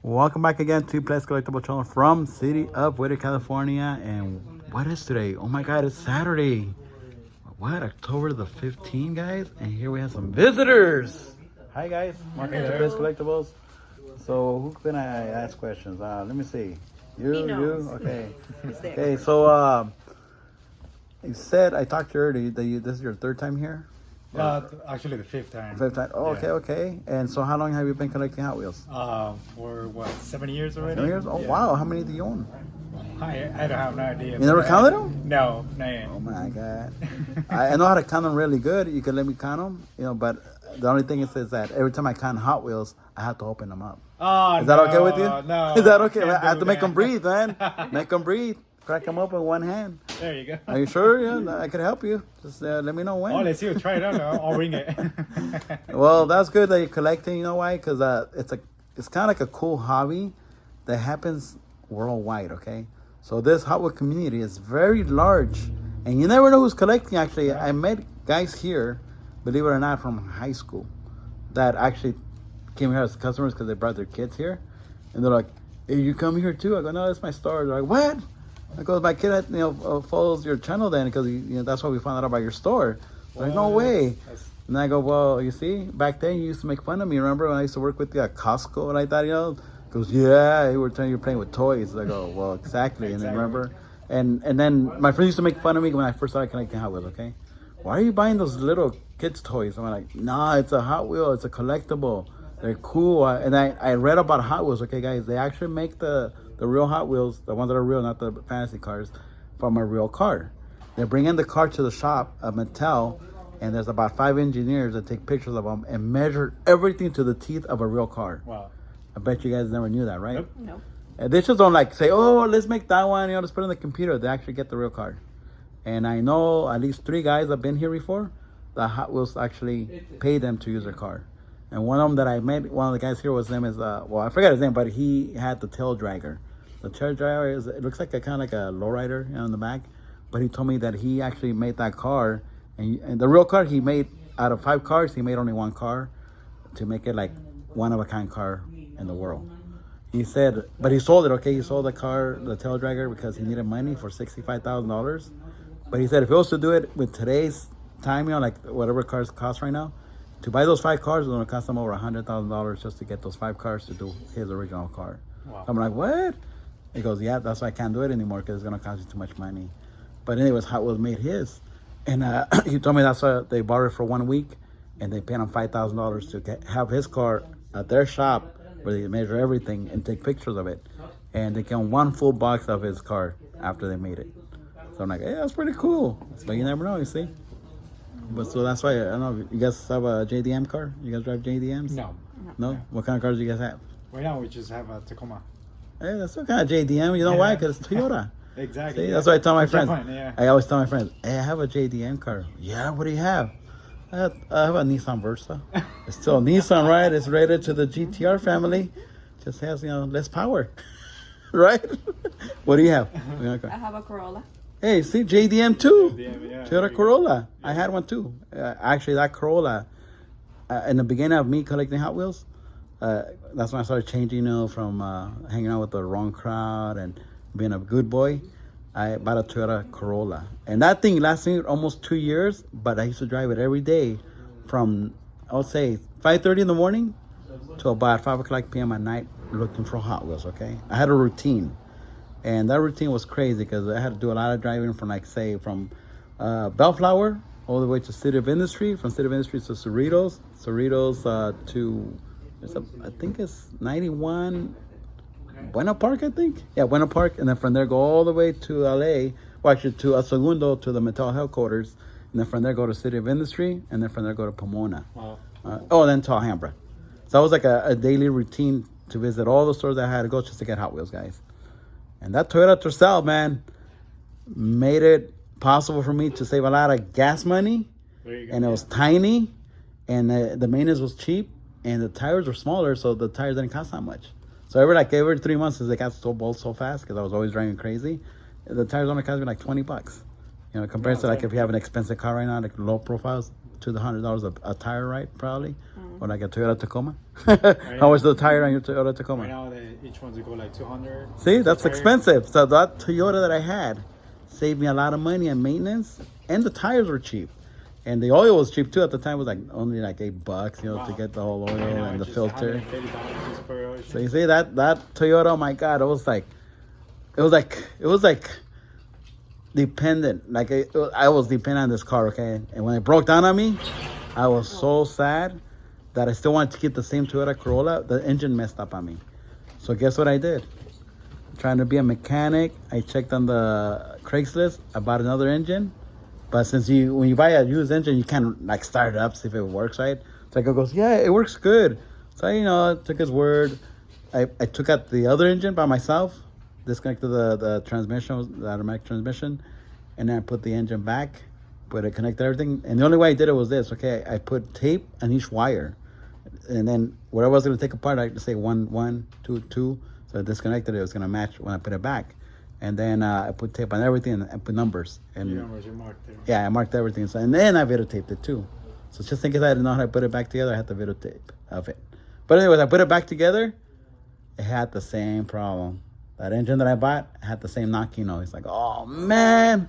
Welcome back again to Playdays Collectibles channel from City of Whittier, California. And what is today? Oh my God, it's Saturday. What? October the 15th, guys? And here we have some visitors. Hi, guys. Welcome to Playdays Collectibles. So, who can I ask questions? Let me see. You? Okay. Okay, so, you said, I talked to you earlier, that this is your third time here? Actually the fifth time. Fifth time? Oh, okay, okay. And so, how long have you been collecting Hot Wheels? For what, 7 years already? 7 years? Oh, yeah. wow. How many do you own? I don't have no idea. You never counted them? No, not yet. Oh my God. I know how to count them really good. You can let me count them, but the only thing is that every time I count Hot Wheels, I have to open them up. Oh, is that okay with you? No. Is that okay? I have to make them breathe, man. Make them breathe. Crack them up with one hand. There you go. Are you sure? Yeah, I could help you. Just let me know when. Oh, let's see. Try it out. I'll ring it. Well, that's good that you're collecting. You know why? Because it's kind of like a cool hobby that happens worldwide, okay? So this Hot Wheel community is very large, and you never know who's collecting. Actually, I met guys here, believe it or not, from high school that actually came here as customers because they brought their kids here, and they're like, "Hey, you come here too?" I go, "No, that's my store." They're like, "What?" I go, "My kid, follows your channel then because that's why we found out about your store." Like, no way. And I go, "Well, you see, back then you used to make fun of me. Remember when I used to work with you at Costco?" And I thought, goes, "Yeah, you were telling you were playing with toys." I go, "Well, exactly." And then remember, and then my friends used to make fun of me when I first started collecting Hot Wheels. Okay, why are you buying those little kids' toys? I'm like, "Nah, it's a Hot Wheel. It's a collectible. They're cool." And I read about Hot Wheels. Okay, guys, they actually make the real Hot Wheels, the ones that are real, not the fantasy cars, from a real car. They bring in the car to the shop of Mattel, and there's about 5 engineers that take pictures of them and measure everything to the teeth of a real car. Wow. I bet you guys never knew that, right? Nope. No. They just don't say, "Oh, let's make that one, let's put it in the computer." They actually get the real car. And I know at least 3 guys that have been here before, the Hot Wheels actually pay them to use their car. And one of them that I met, one of the guys here, his name is, I forgot his name, but he had the tail dragger. The tail dragger it looks like kind of like a lowrider in the back. But he told me that he actually made that car. And the real car he made, out of 5 cars, he made only 1 car to make it like one-of-a-kind car in the world. He said, but he sold it, okay? He sold the car, the tail dragger, because he needed money for $65,000. But he said if he was to do it with today's time, like whatever cars cost right now, to buy those 5 cars is going to cost him over $100,000 just to get those 5 cars to do his original car. Wow. So I'm like, what? He goes, yeah, that's why I can't do it anymore because it's going to cost you too much money. But anyways, Hot Wheels made his. And he told me that's why they bought it for 1 week, and they paid him $5,000 to have his car at their shop where they measure everything and take pictures of it. And they get 1 full box of his car after they made it. So I'm like, hey, that's pretty cool. But you never know, you see. But so that's why, I don't know, you guys have a JDM car? You guys drive JDMs? No. No? What kind of cars do you guys have? Right now we just have a Tacoma. Hey, that's still kind of JDM. You know why? Because it's Toyota. Exactly. See, that's what I tell my friends. Yeah. I always tell my friends, hey, I have a JDM car. Yeah, what do you have? I have a Nissan Versa. It's still Nissan, right? It's rated to the GTR family. Just has, less power. Right? What do you have? I have a Corolla. Hey, see, JDM too. Yeah. Toyota Corolla. I had one too. Actually, that Corolla, in the beginning of me collecting Hot Wheels, that's when I started changing, from hanging out with the wrong crowd and being a good boy. I bought a Toyota Corolla, and that thing lasted almost 2 years, but I used to drive it every day from, I would say, 5:30 in the morning to about 5 o'clock p.m. at night looking for Hot Wheels, okay? I had a routine, and that routine was crazy because I had to do a lot of driving from Bellflower all the way to City of Industry, from City of Industry to Cerritos to, I think it's 91... Buena Park, I think. Yeah, Buena Park. And then from there, go all the way to LA. Well, actually, to El Segundo, to the Mattel headquarters. And then from there, go to City of Industry. And then from there, go to Pomona. Wow. Then to Alhambra. So that was like a daily routine to visit all the stores I had to go just to get Hot Wheels, guys. And that Toyota Tercel, man, made it possible for me to save a lot of gas money. And it was tiny. And the maintenance was cheap. And the tires were smaller, so the tires didn't cost that much. So every 3 months, as they got so bold so fast, because I was always driving crazy, the tires only cost me like $20. Compared to like if you have an expensive car right now, like low profiles, to the $100 a tire, right? Probably, or like a Toyota Tacoma. How much the tire on your Toyota Tacoma? Right now, each one's go like 200. See, that's tire. expensive. So that Toyota that I had saved me a lot of money on maintenance, and the tires were cheap, and the oil was cheap too. At the time, it was like only like $8, you know, to get the whole oil Right now, and the it's just filter. $130 just per oil. So you see that Toyota? Oh my God, it was like dependent. Like I was dependent on this car, okay. And when it broke down on me, I was so sad that I still wanted to keep the same Toyota Corolla. The engine messed up on me. So guess what I did? Trying to be a mechanic, I checked on the Craigslist. I bought another engine. But since when you buy a used engine, you can't like start it up, see if it works right. So I goes, yeah, it works good. So I took his word. I took out the other engine by myself, disconnected the transmission, the automatic transmission, and then I put the engine back, but I connected everything. And the only way I did it was this, okay? I put tape on each wire. And then what I was going to take apart, I just say 1, 2, 2. So I disconnected it. It was going to match when I put it back. And then I put tape on everything and I put numbers. And numbers you marked there. yeah, I marked everything. So and then I videotaped it too. So just in case I didn't know how to put it back together, I had the videotape of it. But anyways, I put it back together. It had the same problem. That engine that I bought had the same knocking noise. Like, oh man,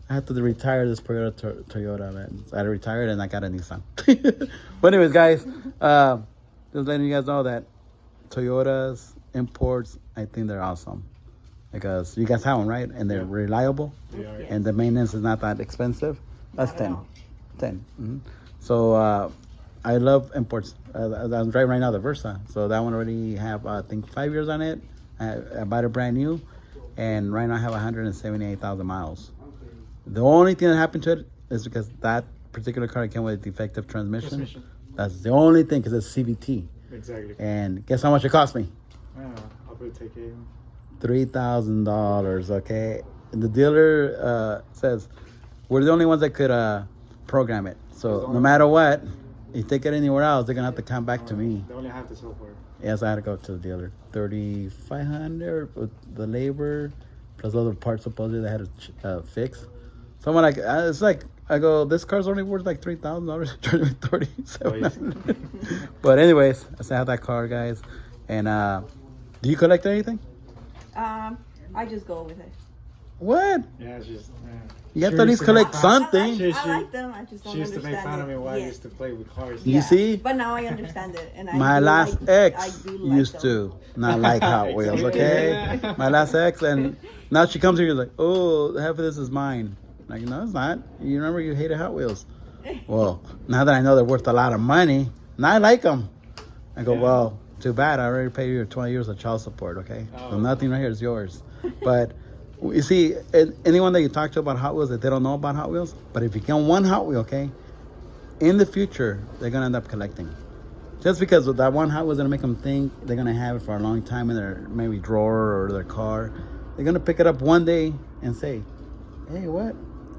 I had to retire this Toyota, man. So I had to retire it and I got a Nissan. But anyways, guys, just letting you guys know that Toyotas, imports, I think they're awesome. Because you guys have them, right? And they're reliable. Yeah. And the maintenance is not that expensive. That's 10. 10. Mm-hmm. So I love imports. I'm driving right now the Versa. So that one already have, I think, 5 years on it. I bought it brand new. And right now I have 178,000 miles. The only thing that happened to it is because that particular car came with a defective transmission. That's the only thing, because it's CVT. Exactly. And guess how much it cost me? I'll put take it. $3,000, okay? And the dealer says, we're the only ones that could program it. So no matter what, if you take it anywhere else, they're going to have to come back to me. They only have the software. Yes, I had to go to the dealer. $3,500 with the labor, plus other parts supposedly they had to fix. So I'm like, it's like, I go, this car's only worth like $3,000. Charging me $3,700. But anyways, I still have that car, guys. And do you collect anything? I just go with it. What? Yeah, she's. You have to at least collect something. I like them. I just don't She used to understand make fun of me while I Yes. used to play with cars. You see? But now I understand it. And My last ex I do like used them. to not like Hot Wheels, okay? My last ex, and now she comes here and is like, oh, half of this is mine. I'm like, no, it's not. You remember you hated Hot Wheels. Well, now that I know they're worth a lot of money, now I like them. I go, well, too bad. I already paid you 20 years of child support, okay? So nothing right here is yours. But you see, anyone that you talk to about Hot Wheels, that they don't know about Hot Wheels, but if you get one Hot Wheel, okay, in the future, they're going to end up collecting. Just because that one Hot Wheels going to make them think they're going to have it for a long time in their maybe drawer or their car. They're going to pick it up one day and say, hey, what?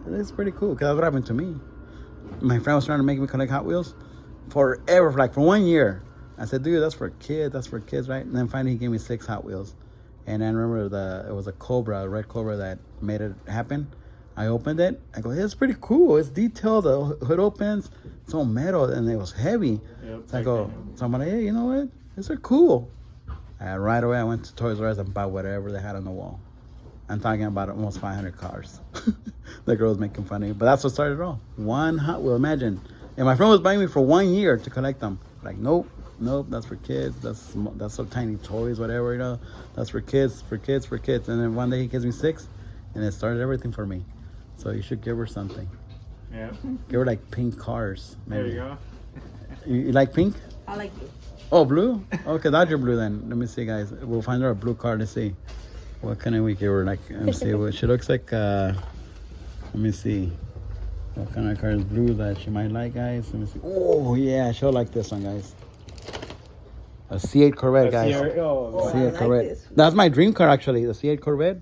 This is pretty cool. Because that's what happened to me. My friend was trying to make me collect Hot Wheels forever, for 1 year. I said, dude, that's for kids, right? And then finally he gave me 6 Hot Wheels. And I remember it was a Cobra, a red Cobra that made it happen. I opened it. I go, hey, it's pretty cool. It's detailed. The hood opens. It's all metal, and it was heavy. Yep, So I go, somebody, hey, you know what? These are cool. And right away, I went to Toys R Us and bought whatever they had on the wall. I'm talking about almost 500 cars. The girl was making fun of me. But that's what started it all. One Hot Wheel, imagine. And my friend was buying me for 1 year to collect them. Like, nope, that's for kids. That's so tiny toys, whatever, That's for kids. And then one day he gives me 6, and it started everything for me. So you should give her something. Yeah. Give her like pink cars, maybe. There you go. You like pink? I like blue. Oh, blue? Okay, that's your blue then. Let me see, guys. We'll find her a blue car to see. What can we give her? Like, let me see. What she looks like. Let me see. What kind of car is blue that she might like, guys? Let me see. Oh, yeah, she'll like this one, guys. A C8 Corvette, guys. Oh, I C8 like Corvette. this. That's my dream car, actually. The C8 Corvette.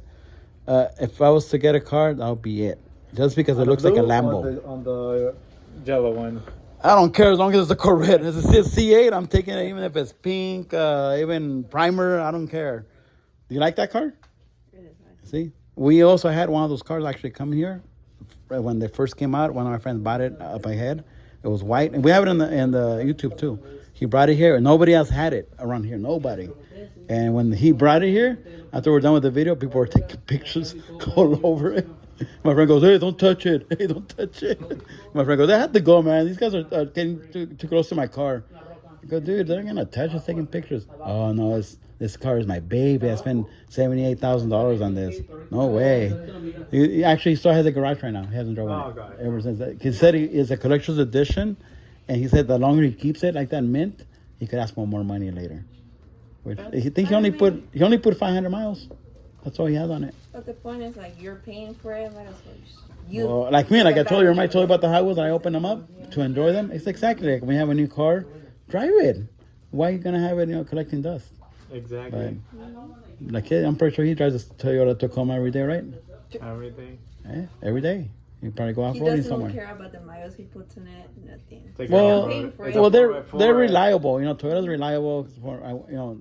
If I was to get a car, that'll be it. Just because it looks like a Lambo. On the yellow one. I don't care as long as it's a Corvette. If it's a C8, I'm taking it, even if it's pink, even primer. I don't care. Do you like that car? It is nice. See, we also had one of those cars actually come here when they first came out. One of my friends bought it up ahead. It was white, and we have it in the YouTube too. He brought it here, and nobody else had it around here. Nobody. And when he brought it here, after we're done with the video, people were taking pictures all over it. My friend goes, "Hey, don't touch it! Hey, don't touch it!" My friend goes, "I have to go, man. These guys are getting too close to my car." I go, "Dude, they're gonna touch us taking pictures." "Oh no, this car is my baby. I spent $78,000 on this." "No way." He actually still has a garage right now. He hasn't driven it ever since that. He said it's a collector's edition, and he said the longer he keeps it like that mint, he could ask for more money later. Which he think he only put 500 miles. That's all he has on it. But the point is, like, you're paying for it. Might as well well, like me, like I told you, remember I told you about the Hot Wheels and I opened them up to enjoy them? It's exactly like when you have a new car, drive it. Why are you going to have it, collecting dust? Exactly. But, like, I'm pretty sure he drives a Toyota Tacoma every day, right? Everything. Yeah, every day. You probably go He off-roading doesn't somewhere. care about the miles he puts in it. Nothing. Well, they're reliable. Toyota's reliable. For,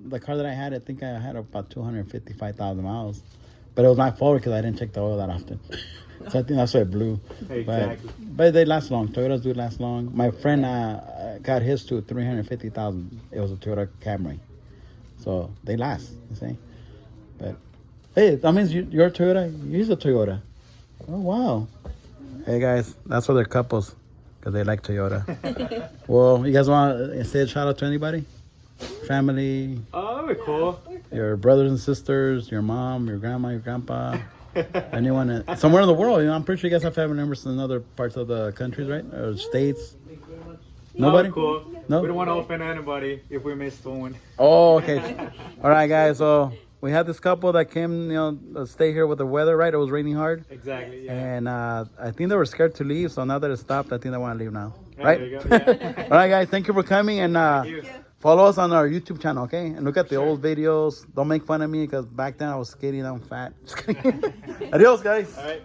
the car that I had, I think I had about 255,000 miles. But it was my fault because I didn't check the oil that often. So I think that's why it blew. Exactly. But they last long. Toyotas do last long. My friend got his to 350,000. It was a Toyota Camry. So they last, you see. But, hey, that means you're a Toyota. Use a Toyota. Oh, wow. Hey, guys, that's why they're couples. Because they like Toyota. Well, you guys want to say a shout out to anybody? Family? Oh, that'd be cool. Your brothers and sisters, your mom, your grandma, your grandpa, anyone somewhere in the world. I'm pretty sure you guys have family members in other parts of the countries, right? Or states. Nobody? Oh, cool. No? We don't want to offend anybody if we missed one. Oh, okay. All right, guys. So we had this couple that came, stay here with the weather, right? It was raining hard. Exactly, yeah. And I think they were scared to leave. So now that it stopped, I think they want to leave now. Yeah, Right? there you go, yeah. All right, guys. Thank you for coming. And you. follow us on our YouTube channel, okay? And look at the old videos. Don't make fun of me because back then I was skinny and I'm fat. Just kidding. Adios, guys. All right.